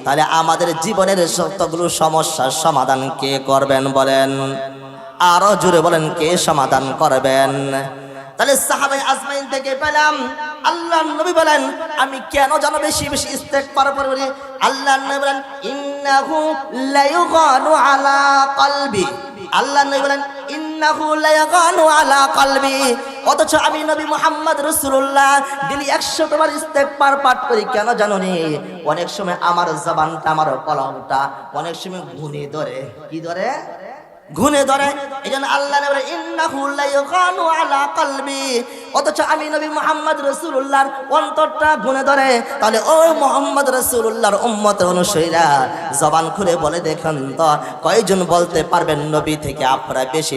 তাহলে আমাদের জীবনের যতগুলো সমস্যার সমাধান কে করবেন বলেন? আরো জোরে বলেন, কে সমাধান করবেন? তাহলে সাহাবায়ে আজমাইন থেকে পেলাম আল্লাহর নবী বলেন আমি কেন যেন বেশি বেশি ইস্তেগফার করি। আল্লাহর নবী বলেন ইন্নাহু লায়ুগানু আলা কলবি, আল্লাহর নবী বলেন ইন্নাহু লায়ুগানু আলা কলবি। অথচ আমি নবী মুহাম্মদ রাসূলুল্লাহ ডেইলি 100 বার ইস্তেগফার পাঠ করি। কেন জানো নি? অনেক সময় আমার জবানটা, আমার কলমটা অনেক সময় ঘুনে ধরে। কি ধরে? ঘুনে ধরে। এজন্য আল্লাহ নবী বলেন ইন্নাহু লায়ুগানু আলা কলবি। অথচ আমি নবী মুহাম্মদ রাসূলুল্লাহর অন্তরটা ঘুনে ধরে। তাহলে ও মুহাম্মদ রাসূলুল্লাহর উম্মতের অনুসারীরা জবান খুলে বলে দেখেন তো, কয়জন বলতে পারবেন নবী থেকে আপনারা বেশি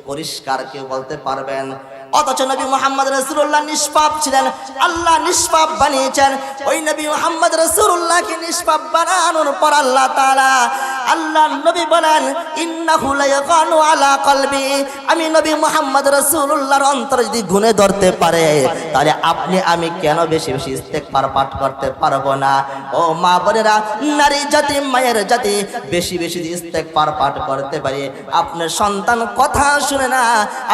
পরিষ্কার? কেউ বলতে পারবেন? অথচ নবী মুহাম্মদ রাসূলুল্লাহ নিষ্পাপ ছিলেন, আল্লাহ নিষ্পাপ বানিয়েছেন। ওই নবী মুহাম্মদ রাসূলুল্লাহকে নিষ্পাপ বানানোর পর আল্লাহ তাআলা আল্লাহ নবী বলেন ইন্নাহু লায়ুগানু আলা কলবি। আমি নবী মুহাম্মদ রাসূলুল্লাহর অন্তর যদি গুণে ধরতে পারে, তাহলে আপনি আমি কেন বেশি বেশি ইস্তেগফার পাঠ করতে পারবো না? ও মা বোনেরা, নারী জাতি, মায়ের জাতি, বেশি বেশি ইস্তেগফার পাঠ করতে পারি। আপনার সন্তান কথা শুনে না,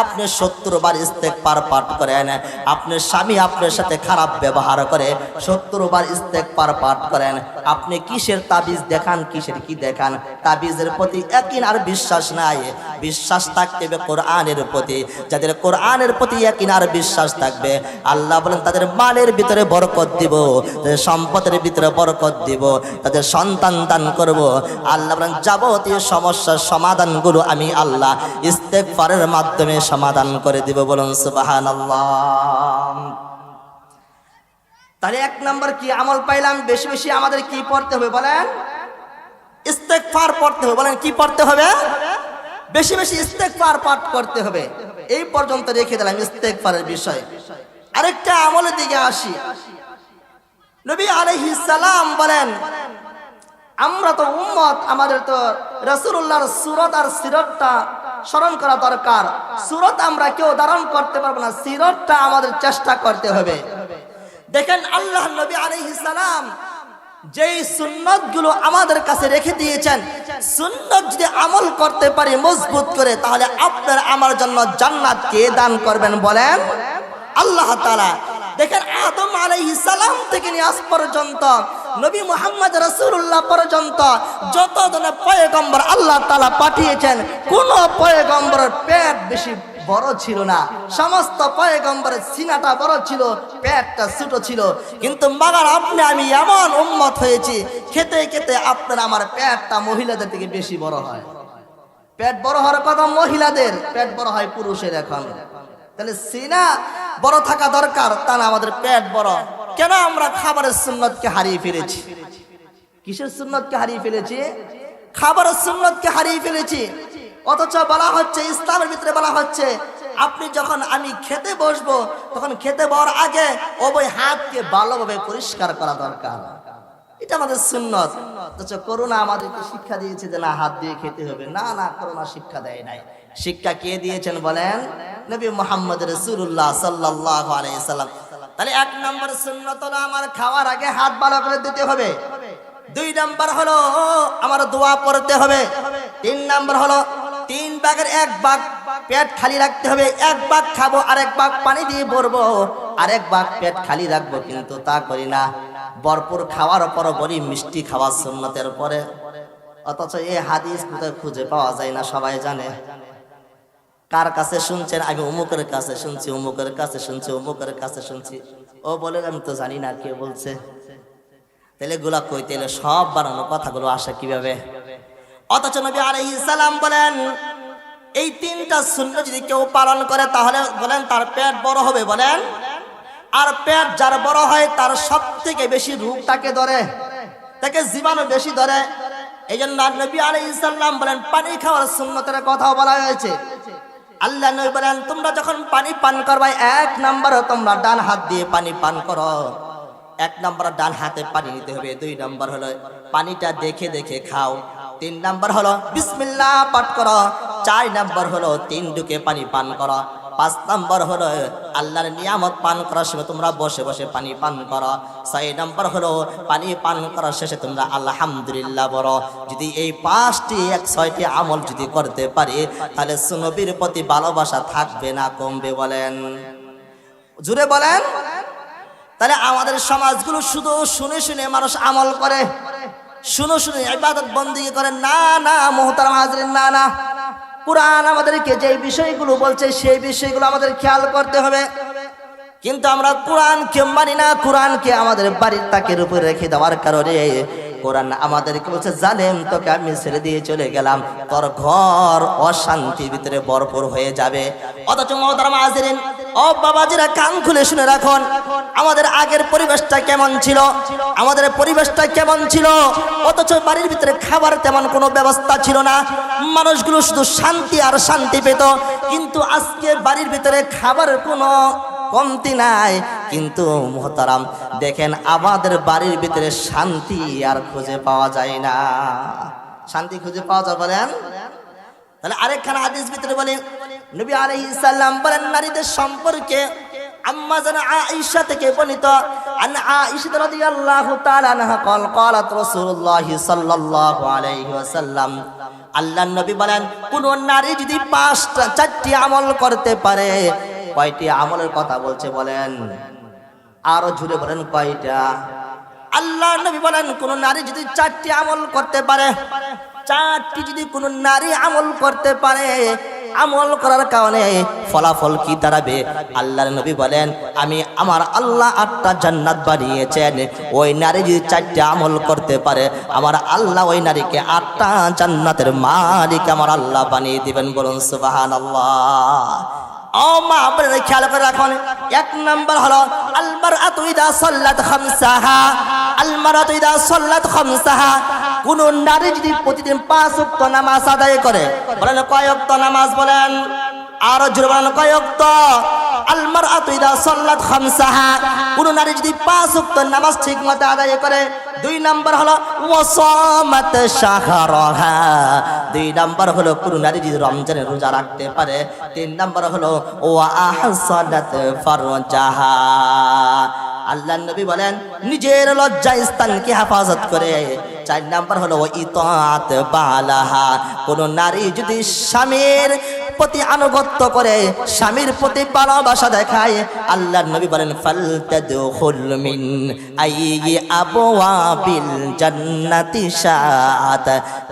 আপনি 70 বার ইস্তেগফার পাঠ করেন। আপনার স্বামী আপনার সাথে খারাপ ব্যবহার করে, 70 বার ইস্তেগফার পাঠ করেন। আপনি কিসের তাবিজ দেখান, কিসের কি দেখান? তাবিজের প্রতি ইয়াকিন আর বিশ্বাস নাই। বিশ্বাস থাকতে হবে কোরআনের প্রতি। যাদের কোরআনের প্রতি ইয়াকিন আর বিশ্বাস থাকবে, আল্লাহ বলেন তাদের মালের ভিতরে বরকত দিব, তাদের সম্পদের ভিতরে বরকত দিব, তাদের সন্তান দান করব। আল্লাহ বলেন যাবতীয় সমস্যার সমাধানগুলো আমি আল্লাহ ইস্তেগফারের মাধ্যমে সমাধান করে দিব। বলুন সুবহানাল্লাহ। তাহলে 1 নম্বর কি আমল পাইলাম? বেশি বেশি আমাদের কি পড়তে হবে বলেন? ইস্তেগফার পড়তে হবে। বলেন কি পড়তে হবে? বেশি বেশি ইস্তেগফার পাঠ করতে হবে। এই পর্যন্ত রেখে দিলাম ইস্তেগফারের বিষয়। আরেকটা আমলের দিকে আসি। নবী আলাইহিস সালাম বলেন আমরা তো উম্মত, আমাদের তো রাসূলুল্লাহর সুরত আর সিরতটা স্মরণ করা দরকার। সুরত আমরা কেউ ধারণ করতে পারবো না, সিরতটা আমাদের চেষ্টা করতে হবে। দেখেন আল্লাহ নবী আলাইহিস সালাম যেই সুন্নতগুলো আমাদের কাছে রেখে দিয়েছেন, সুন্নত যদি আমল করতে পারি মজবুত করে, তাহলে আপনার আমার জন্য জান্নাত কে দান করবেন বলেন? আল্লাহ তাআলা। দেখেন আদম আলাইহিস সালাম থেকে নিয়ে আজ পর্যন্ত নবী মুহাম্মদ রাসূলুল্লাহ পর্যন্ত যত ধরনের পয়গম্বর আল্লাহ তাআলা পাঠিয়েছেন, কোন পয়গম্বরের পেট বেশি বড় ছিল না। সমস্ত পয়গম্বরের সিনাটা বড় ছিল, পেটটা ছোট ছিল। কিন্তু মাগার আপনি আমি এমন উম্মত হয়েছি, খেতে খেতে আপনার আমার পেটটা মহিলাদের থেকে বেশি বড় হয়। পেট বড় হওয়ার কথা মহিলাদের, পেট বড় হয় পুরুষের এখন। তাহলে সিনা বড় থাকা দরকার, তা না আমাদের পেট বড়। কেন আমরা খাবারের সুন্নতকে হারিয়ে ফেলেছি? কিসের সুন্নতকে হারিয়ে ফেলেছি? খাবারের সুন্নতকে হারিয়ে ফেলেছি। অথচ বলা হচ্ছে, ইসলামের ভিতরে বলা হচ্ছে আপনি যখন আমি খেতে বসবো, তখন খেতে বসার আগে উভয় হাতকে ভালোভাবে পরিষ্কার করা দরকার। এটা আমাদের সুন্নত। অথচ করোনা আমাদেরকে শিক্ষা দিয়েছে যে না, হাত দিয়ে খেতে হবে। না না, করোনা শিক্ষা দেয় নাই। শিক্ষা কে দিয়েছেন বলেন? নবী মুহাম্মদ রাসূলুল্লাহ সাল্লাল্লাহু আলাইহি ওয়াসাল্লাম। তাহলে 1 নম্বর সুন্নত হলো আমার খাওয়ার আগে হাত ভালো করে ধুতে হবে। 2 নম্বর হলো আমার দোয়া পড়তে হবে। 3 নম্বর হলো 3 ভাগের 1 ভাগ পেট খালি রাখতে হবে। 1 ভাগ খাবো, আরেক ভাগ পানি দিয়ে ভরবো, আরেক ভাগ পেট খালি রাখবো। কিন্তু তা করি না। ভরপুর খাওয়ার পর বলি মিষ্টি খাওয়া সুন্নতের পরে। অথচ এই হাদিস কোথায় খুঁজে পাওয়া যায় না, সবাই জানে। কার কাছে শুনছেন? আমি অমুকের কাছে শুনছি, অমুকের কাছে শুনছি, অমুকের কাছে শুনছি। ও বলে আমি তো জানি না কে বলছে। তাহলে গুলা কই? তাহলে সব বানানো কথাগুলো আসে কিভাবে? অথচ নবী আলাইহিস সালাম বলেন এই 3টা সুন্নাত যদি কেউ পালন করে, তাহলে বলেন তার পেট বড় হবে। বলেন, আর পেট যার বড় হয় তার সব থেকে বেশি রোগ তাকে ধরে, তাকে জীবাণু বেশি ধরে। এই জন্য নবী আলাইহিস সালাম বলেন পানি খাওয়ার সুন্নতের কথাও বলা হয়েছে। আল্লাহ নবী বলেন তোমরা যখন পানি পান করবে, 1 নম্বর তোমরা ডান হাত দিয়ে পানি পান করো। 1 নম্বর ডান হাতে পানি নিতে হবে। 2 নম্বর হলো পানিটা দেখে দেখে খাও। 3 নম্বর হলো বিসমিল্লাহ পাঠ করো। 4 নম্বর হলো 3 ঢুকে পানি পান করো। 5 নম্বর হলো আল্লাহর নিয়ামত পান করার সময় তোমরা বসে বসে পানি পান করো। 6 নম্বর হলো পানি পান করার শেষে তোমরা আলহামদুলিল্লাহ বলো। যদি এই 5টি 6টি আমল যদি করতে পারি তাহলে নবীর প্রতি ভালোবাসা থাকবে না কমবে? বলেন, জুড়ে বলেন। তাহলে আমাদের সমাজগুলো শুধু শুনে শুনে মানুষ আমল করে, শুনে শুনে ইবাদত বন্দেগী করে। না না মুহতারাম হাজরিন, না না, কুরআন আমাদেরকে যে বিষয়গুলো বলছে সেই বিষয়গুলো আমাদের খেয়াল করতে হবে। কিন্তু আমরা কোরআনকে মানি না, কোরআনকে আমাদের বাড়ির তাকের উপরে রেখে দেওয়ার কারণে কোরআন আমাদেরকে বলছে জালেম তোকে আমি ছেড়ে দিয়ে চলে গেলাম, তোর ঘর অশান্তির ভিতরে ভরপুর হয়ে যাবে। অথচ মুহতারাম হাজরিন, ও বাবাজিরা কান খুলে শুনে রাখুন, আমাদের আগের পরিবেশটা কেমন ছিল, আমাদের পরিবেশটা কেমন ছিল। অথচ বাড়ির ভিতরে খাবার তেমন কোনো ব্যবস্থা ছিল না, মানুষগুলো শুধু শান্তি আর শান্তি পেত। কিন্তু আজকে বাড়ির ভিতরে খাবারের কোনো কমতি নাই, কিন্তু মুহতারাম দেখেন আমাদের বাড়ির ভিতরে শান্তি আর খুঁজে পাওয়া যায় না। শান্তি খুঁজে পাওয়া যায় বলেন? তাহলে আরেকখানা হাদিস ভিতরে বলে নবী আলাইহিস সালাম বলেন নারীদের সম্পর্কে, আম্মা জানা আয়েশা থেকে বর্ণিত, আন আয়েশা রাদিয়াল্লাহু তাআলা আনহা قال قالت রাসূলুল্লাহ সাল্লাল্লাহু আলাইহি ওয়াসাল্লাম, আল্লাহর নবী বলেন কোন নারী যদি 4টি আমল করতে পারে, কয়টি আমলের কথা বলছে বলেন? আরো জুড়ে বলেন কয়টা? আল্লাহর নবী বলেন কোন নারী যদি 4টি আমল করতে পারে, 4টি যদি কোন নারী আমল করতে পারে, আমল করার কারণে ফলাফল কি দাঁড়াবে? আল্লাহর নবী বলেন আমি আমার আল্লাহ 8টা জান্নাত বানিয়েছেন। ওই নারী যদি 4টা আমল করতে পারে, আমার আল্লাহ ওই নারীকে 8টা জান্নাতের মালিক আমার আল্লাহ বানিয়ে দিবেন। বলুন সুবহানাল্লাহ। ও মা আপনারা খেয়াল করে রাখুন, 1 নম্বর হলো আলমারআতু ইদা সাল্লাত খামসাহা, আলমারআতু ইদা সাল্লাত খামসাহা, কোন নারী যদি প্রতিদিন 5 ওয়াক্ত নামাজ আদায় করে, বলেন কয় ওয়াক্ত নামাজ? বলেন আরো জোরে বলেন কয় ওয়াক্ত? আলমারআতু ইদা সাল্লাত খামসাহা, কোন নারী যদি 5 ওয়াক্ত নামাজ ঠিকমতো আদায় করে। 2 নম্বর হলো ওয়াসামাত শাহরাহা, 2 নম্বর হলো কোন নারী যদি রমজানের রোজা রাখতে পারে। 3 নম্বর হলো ওয়া আহসানাত ফারজাহা, আল্লাহর নবী বলেন নিজের লজ্জা স্থানকে হেফাজত করে। 4 নম্বর হলো ইতাআত বালাহা, কোন নারী যদি স্বামীর প্রতি আনুগত্য করে, স্বামীর প্রতি ভালোবাসা দেখায়, আল্লাহর নবী বলেন ফালতাদখুল মিন আইয়ি আবওয়াবিল জান্নাতি শাআত,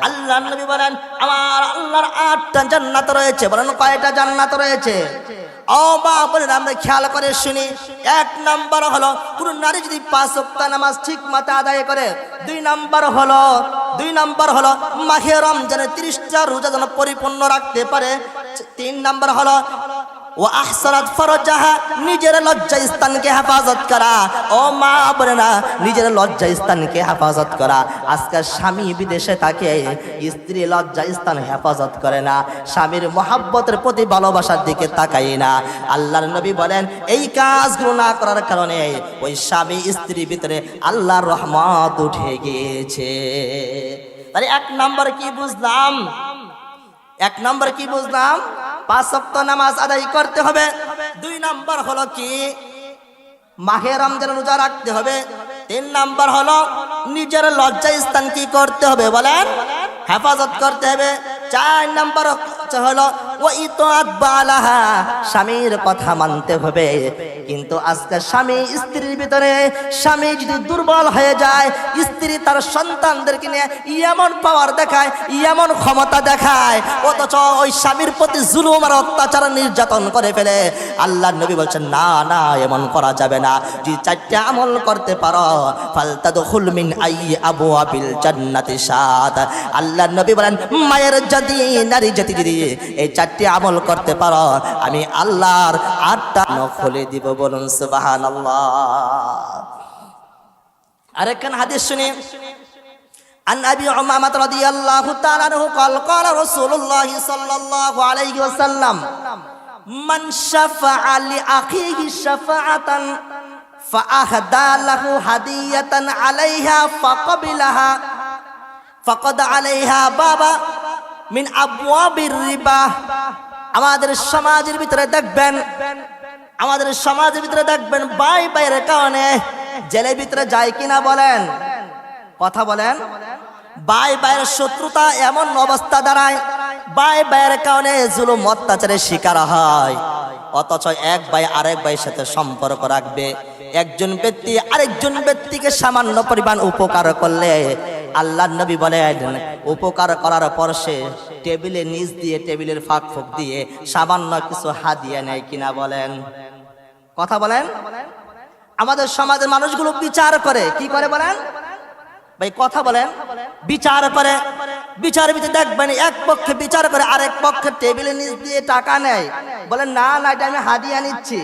আল্লাহর নবী বলেন আমার আল্লাহর 8টা জান্নাত রয়েছে। বলেন কয়টা জান্নাত রয়েছে? ও মা বলেন আমরা খেয়াল করে শুনি। 1 নম্বর হলো কোন নারী যদি 5 ওয়াক্ত নামাজ ঠিক মতো আদায় করে। 2 নম্বর হলো মাহে রমজানের 30টা রোজা যেন পরিপূর্ণ রাখতে পারে। 3 নম্বর হলো ওয়া আহসানাত ফারজাহা, নিজের লজ্জা স্থানকে হেফাজত করা। ও মা বোনেরা, নিজের লজ্জা স্থানকে হেফাজত করা। আজকাল স্বামী বিদেশে থাকে, স্ত্রী লজ্জা স্থান হেফাজত করে না, স্বামীর মহাব্বতের প্রতি ভালোবাসার দিকে তাকায় না। আল্লাহর নবী বলেন এই কাজগুলো না করার কারণে ওই স্বামী স্ত্রীর ভিতরে আল্লাহর রহমত উঠে গিয়েছে। তাহলে 1 নম্বর কি বুঝলাম? 1 নম্বর কি বুঝলাম? 5 ওয়াক্ত নামাজ আদায় করতে হবে। 2 নম্বর হলো কি মাহে রমজান রোজা রাখতে হবে। 3 নম্বর হলো নিজের লজ্জা স্থান কি করতে হবে? বলেন হেফাজত করতে হবে। 4 নম্বর হলো ওয়া ইতাআত বালাহা, স্বামীর কথা মানতে হবে। কিন্তু আজকে স্বামী স্ত্রীর ভিতরে, স্বামী যদি দুর্বল হয়ে যায়, স্ত্রী তার সন্তানদেরকে নিয়ে এমন পাওয়ার দেখায়, এমন ক্ষমতা দেখায়, অথচ ওই স্বামীর প্রতি জুলুম আর অত্যাচার নির্যাতন করে ফেলে। আল্লাহর নবী বলছেন না না, এমন করা যাবে না। যদি 4টা আমল করতে পারো ফালতাদখুল মিন আইয়ি আবওয়াবিল জান্নাতি শাআত, আল্লাহর নবী বলেন মায়ের জাতি নারী জাতি যদি এই 4টি আমল করতে পারো, আমি আল্লাহর 8টা খুলে দিব। বলুন সুবহানাল্লাহ। আরেকখান হাদিস শুনি, আন আবি উমামা রাদিয়াল্লাহু তাআলা আনহু قال قال رسول الله صلى الله عليه وسلم من شفع لأخيه شفاعة فأهدى له هدية عليها فقبلها فقد عليها بابا من أبواب الربا আমাদের সমাজের ভিতরে দেখবেন, আমাদের সমাজের ভিতরে দেখবেন ভাই ভাইয়ের কারণে জেলের ভিতরে যায় কিনা বলেন, কথা বলেন। ভাই ভাইয়ের শত্রুতা এমন অবস্থা দাঁড়ায়, ভাই ভাইয়ের কারণে জুলুম অত্যাচারের শিকার হয়। অথচ এক ভাই আরেক ভাইয়ের সাথে সম্পর্ক রাখবে, একজন ব্যক্তি আরেকজন ব্যক্তিকে সামান্য পরিমাণ উপকার করলে আল্লাহর নবী বলেন উপকার করার পর সে টেবিলে নিচ দিয়ে, টেবিলের ফাঁক ফুক দিয়ে সামান্য কিছু হাদিয়া নেয় কিনা বলেন, কথা বলেন। আমাদের সমাজের মানুষগুলো বিচার করে, কি করে বলেন ভাই, কথা বলেন। বিচার করে, বিচার ভিতরে দেখবেন এক পক্ষে বিচার করে আরেক পক্ষে টেবিলে নিচ দিয়ে টাকা নেয়, বলেন না না এটা আমি হাদিয়া নিচ্ছি।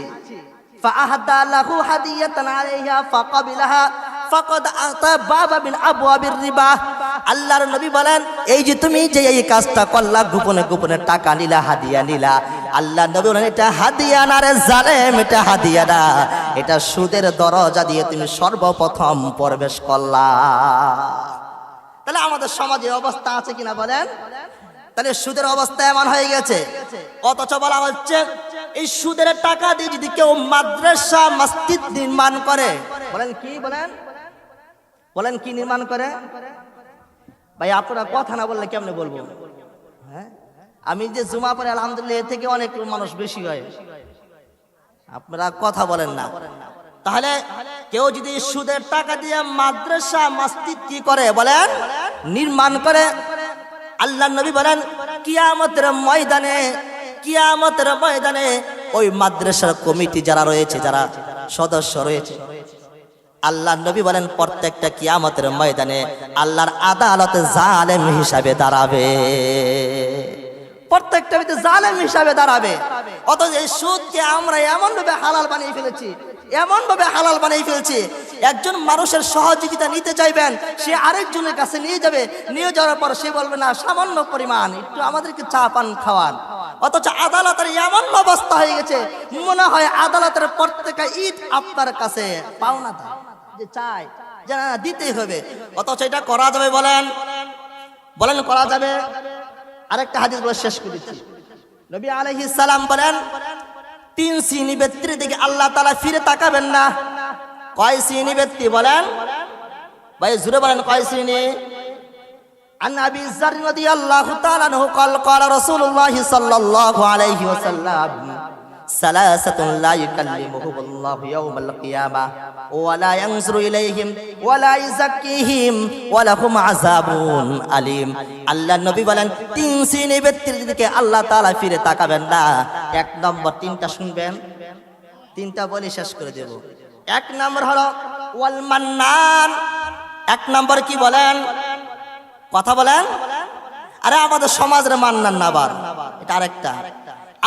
فأهدى له هدية عليها فقبلها فقد أتى بابا من أبواب الربا। আল্লাহর নবী বলেন এই যে তুমি যে এই কাজটা করলা, গোপনে গোপনে টাকা নিলা, হাদিয়া নিলা, আল্লাহর নবী বলেন এটা হাদিয়া না রে জালেম, এটা হাদিয়া না, এটা সুদের দরজা দিয়ে তুমি সর্বপ্রথম প্রবেশ করলা। তাহলে আমাদের সমাজে অবস্থা আছে কিনা বলেন, তাহলে সুদের অবস্থা এমন হয়ে গেছে। অথচ বলা হচ্ছে এই সুদের টাকা দিয়ে যদি কেউ মাদ্রাসা মসজিদ নির্মাণ করে, বলেন কি বলেন, বলেন কি নির্মাণ করে ভাই, আপনারা কথা না বললে কেমনে বলবো। হ্যাঁ, আমি যে জুমা পড়ে আলহামদুলিল্লাহ এর থেকে অনেক মানুষ বেশি হয়, আপনারা কথা বলেন না। তাহলে কেউ যদি সুদের টাকা দিয়ে মাদ্রাসা মসজিদ কি করে বলেন, নির্মাণ করে, আল্লাহর নবী বলেন কিয়ামতের ময়দানে, কিয়ামতের ময়দানে ওই মাদ্রাসার কমিটি যারা রয়েছে, যারা সদস্য রয়েছে, আল্লাহর নবী বলেন প্রত্যেকটা কিয়ামতের ময়দানে আল্লাহর আদালতে জালেম হিসাবে দাঁড়াবে, প্রত্যেকটা ভিতরে জালেম হিসাবে দাঁড়াবে। অথচ এই সুদকে আমরা এমন ভাবে হালাল বানিয়ে ফেলেছি, এমন ভাবে হালাল বানিয়ে ফেলছি, একজন মানুষের সহযোগিতা নিতে চাইবেন, সে আরেকজনের কাছে নিয়ে যাবে, নিয়ে যাওয়ার পর সে বলবে না সামান্য পরিমাণ একটু আমাদেরকে চা পান খাওয়ান। অথচ আদালতের এমন অবস্থা হয়ে গেছে, মনে হয় আদালতের প্রত্যেকটা ইট আপনার কাছে পাওনা দেয়, যে চাই যে না দিতেই হবে। অথচ এটা করা যাবে বলেন, বলেন করা যাবে। আরেকটা হাদিস বলে শেষ করে দিচ্ছি। নবী আলাইহিস সালাম বলেন তিন শ্রেণী ব্যক্তির দিকে আল্লাহ তাআলা ফিরে তাকাবেন না। কয় শ্রেণী ব্যক্তি বলেন ভাই, জুড়ে বলেন কয় শ্রেণী। عن أبي ذر رضي الله تعالى عنه قال قال رسول الله صلى الله عليه وسلم ثلاثة لا يكلمهم الله يوم القيامة ولا ينظر إليهم ولا يزكيهم ولهم عذاب أليم। আল্লাহ নবী বলেন তিন শ্রেণী ব্যক্তির দিকে আল্লাহ তাআলা ফিরে তাকাবেন না। এক নম্বর, তিনটা শুনবেন, তিনটা বলে শেষ করে দেব। এক নম্বর হলো ওয়াল মান্নান। এক নম্বর কি বলেন, কথা বলেন। আরে আমাদের সমাজের মান্নান না, আবার এটা আরেকটা।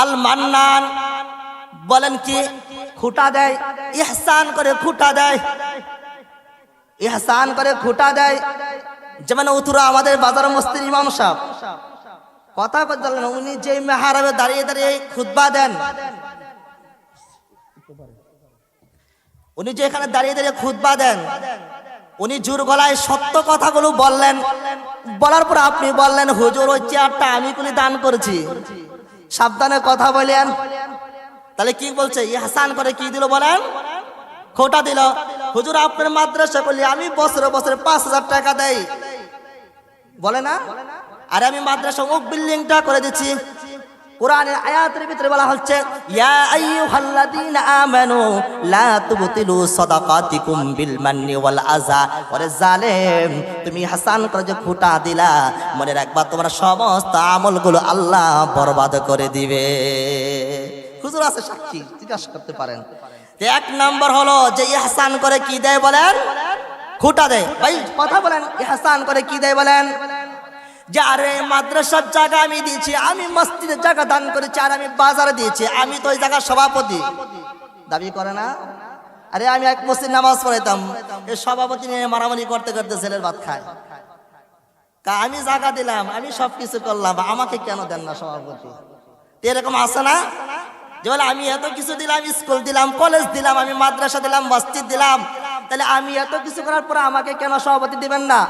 আল মান্নান বলেন কি, খুঁটা দেয়, ইহসান করে খুঁটা দেয়, ইহসান করে খুঁটা দেয়। যেমন উতুরা আমাদের বাজার মসজিদ ইমাম সাহেব, কথা বললেন, উনি যে মেহরাবে দাঁড়িয়ে দাঁড়িয়ে খুতবা দেন, উনি যে এখানে দাঁড়িয়ে দাঁড়িয়ে খুতবা দেন, উনি জোর গলায় সত্য কথাগুলো বললেন, বলার পর আপনি বললেন হুজুর ওই চেয়ারটা আমি কোনি দান করেছি, সাবধানে কথা বলেন। তাহলে কি বলছে, ইহসান করে কি দিল বলেন, খোটা দিল। হুজুর আপনার মাদ্রাসা করলে আমি বছরে বছরে 5,000 টাকা দেই, বলে না। আরে আমি মাদ্রাসা ওক বিল্ডিংটা করে দিচ্ছি। কোরআনের আয়াতের ভিতরে বলা হচ্ছে ইয়া আইয়ুহাল্লাযীনা আমানু লা তুবতিলু সাদাকাতিকুম বিল মান্নি ওয়াল আযা। ওরে জালেম, তুমি ইহসান করে যে খুঁটা দিলা, মনে রাখবা তোমার সমস্ত আমলগুলো আল্লাহ বরবাদ করে দিবে। হুজুর আছে সাক্ষী, জিজ্ঞাসা করতে পারেন। এক নম্বর হলো যে ইহসান করে কি দেয় বলেন, খুঁটা দেয়। ভাই কথা বলেন, ইহসান করে কি দেয় বলেন, যে আরে মাদ্রাসার জায়গা আমি দিয়েছি, আমি মসজিদের জায়গা দান করেছি, আর আমি বাজারে দিয়েছি, আমি তো ওই জায়গার সভাপতি, দাবি করে না। আরে আমি এক মসজিদ নামাজ পড়াইতাম, এই সভাপতি নিয়ে মারামারি করতে করতে ছেলের ভাত খায়। আমি জায়গা দিলাম, আমি সবকিছু করলাম, আমাকে কেন দেন না সভাপতি? এরকম আছে না, যে বলে আমি এত কিছু দিলাম, স্কুল দিলাম, কলেজ দিলাম, আমি মাদ্রাসা দিলাম, মসজিদ দিলাম, তাহলে আমি এত কিছু করার পর আমাকে কেন সভাপতি দিবেন না?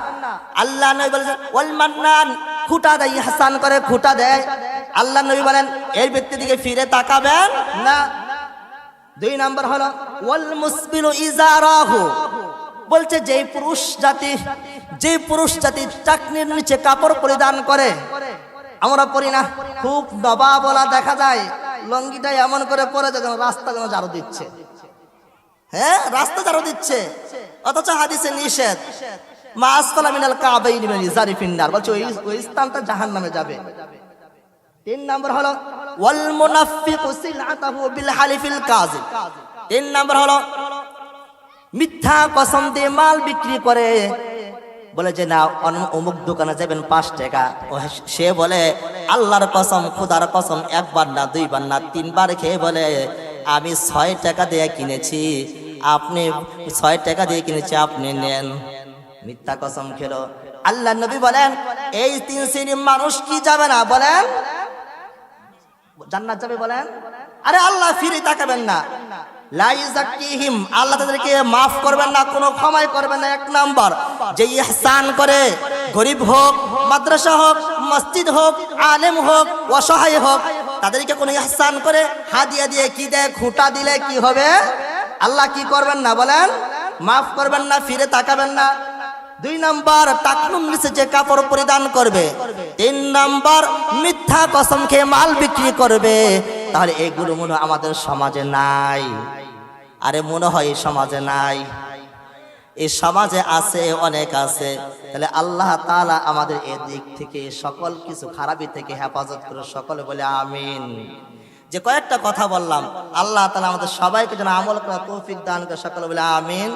আল্লাহ নবী বলেছেন ওয়াল মান্নান, খুঁটা দেয়, ইহসান করে খুঁটা দেয়। আল্লাহ নবী বলেন এই ব্যক্তির দিকে ফিরে তাকাবেন না। 2 নম্বর হলো ওয়াল মুসবিলু ইজারাহু, বলছে যে পুরুষ জাতি টাকনির নিচে কাপড় পরিধান করে, আমরা পরি না, খুব দবা বলা দেখা যায়, লঙ্গিটা এমন করে পরে যেন রাস্তা যেন ঝাড়ু দিচ্ছে, হ্যাঁ রাস্তা ঝাড়ু দিচ্ছে, অথচ হাদিসে নিষেধ মা আসফালা মিনাল কাবাইনি মিনাল ইজারি ফিন্নার, বলছে ওই স্থানটা জাহান্নামে যাবে। 3 নম্বর হলো ওয়াল মুনাফিকু সিলআতাহু বিল হালিফিল কাযিব, 3 নম্বর হলো মিথ্যা কসম দিয়ে মাল বিক্রি করে, বলে যে না অমুক দোকানে যাবেন 5 টাকা, সে বলে আল্লাহর কসম খোদার কসম 1 বার না 2 বার না 3 বার খেয়ে বলে আমি 6 টাকা দিয়ে কিনেছি, আপনি 6 টাকা দিয়ে কিনেছি, আপনি নেন, মিথ্যা কসম খেলো। আল্লাহ নবী বলেন এই 3 শ্রেণীর মানুষ কি যাবে না, বলেন জান্নাত যাবে, বলেন আরে আল্লাহ ফিরে তাকাবেন না, লা ইযাক্কিহিম, আল্লাহ তাদেরকে মাফ করবেন না, কোনো ক্ষমাই করবেন না। 1 নাম্বার যে ইহসান করে, গরিব হোক, মাদ্রাসা হোক, মসজিদ হোক, আলেম হোক, অসহায় হোক, তাদেরকে কোনো ইহসান করে হাদিয়া দিয়ে কি দেয়, খুঁটা দিলে কি হবে, আল্লাহ কি করবেন না, বলেন মাফ করবেন না, ফিরে তাকাবেন না। 2 নাম্বার টাকনুর নিচে যে কাপড় পরিধান করবে। 3 নাম্বার মিথ্যা কসম খেয়ে মাল বিক্রি করবে। তাহলে এগুলো মনে হয় আমাদের সমাজে নাই, আরে মনে হয় এই সমাজে নাই, এই সমাজে আছে, অনেক আছে। তাহলে আল্লাহ তাআলা আমাদের এদিক থেকে সকল কিছু খারাপি থেকে হেফাজত করে, সকলে বলে আমিন। যে কয়েকটা কথা বললাম, আল্লাহ তাআলা আমাদের সবাইকে যেন আমল করার তৌফিক দান করে, সকলে বলে আমিন।